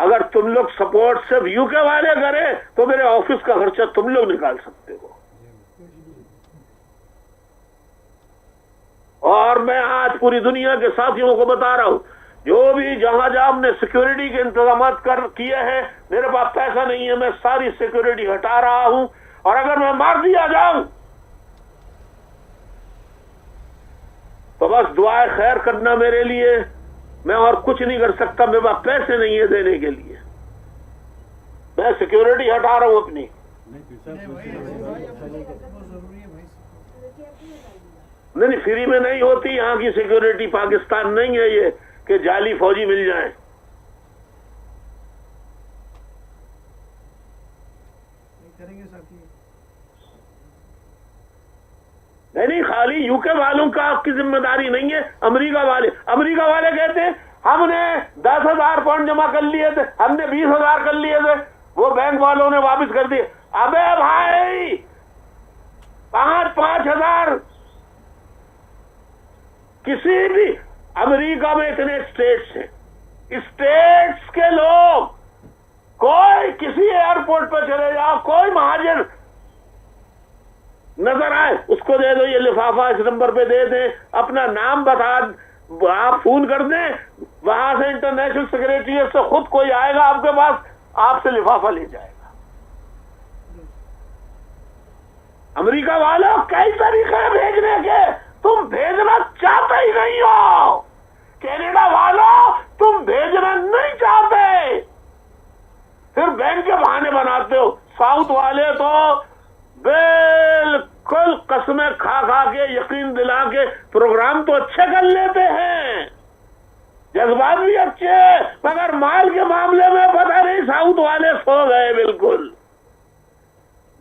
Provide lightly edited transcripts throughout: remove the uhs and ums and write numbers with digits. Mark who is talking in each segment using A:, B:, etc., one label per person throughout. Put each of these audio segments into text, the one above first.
A: अगर तुम लोग सपोर्ट सिर्फ यूके वाले करें तो मेरे ऑफिस का खर्चा तुम लोग निकाल सकते हो। और मैं आज पूरी दुनिया के साथियों को बता रहा हूं, जो भी जहां जहां हमने सिक्योरिटी के इंतजाम किए हैं, मेरे पास पैसा नहीं है, मैं सारी सिक्योरिटी हटा रहा हूं। और अगर मैं मार दिया जाऊं तो बस दुआए खैर करना मेरे लिए, मैं और कुछ नहीं कर सकता। मेरे पास पैसे नहीं है देने के लिए, मैं सिक्योरिटी हटा रहा हूं अपनी। नहीं, फ्री में नहीं होती यहाँ की सिक्योरिटी। पाकिस्तान नहीं है ये कि जाली फौजी मिल जाए। नहीं, खाली यूके वालों का की जिम्मेदारी नहीं है। अमेरिका वाले कहते हैं हमने 10,000 पाउंड जमा कर लिए थे, हमने 20,000 कर लिए थे, वो बैंक वालों ने वापस कर दिए। अबे भाई, 5,000 किसी भी अमेरिका में इतने स्टेट्स हैं, स्टेट्स के लोग कोई किसी एयरपोर्ट पर चले जाओ, कोई महाजन नजर आए उसको दे दो ये लिफाफा, इस नंबर पे दे दें, अपना नाम बता, आप फोन कर दें, वहां से इंटरनेशनल सेक्रेटरीट से खुद कोई आएगा आपके पास, आपसे लिफाफा ले जाएगा। अमेरिका वालों कई तरीके हैं भेजने के, तुम भेजना चाहते ही नहीं हो। कनाडा वालों तुम भेजना नहीं चाहते, फिर बैंक के बहाने बनाते हो। साउथ वाले तो बिल्कुल कसमें खा खा के, यकीन दिला के प्रोग्राम तो अच्छे कर लेते हैं, जज्बात भी अच्छे, मगर माल के मामले में पता नहीं साउथ वाले सो गए बिल्कुल।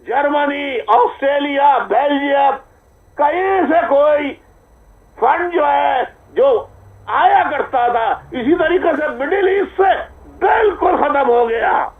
A: जर्मनी, ऑस्ट्रेलिया, बेल्जियम, कहीं से कोई फंड जो है जो आया करता था, इसी तरीके से मिडिल ईस्ट से बिल्कुल खत्म हो गया।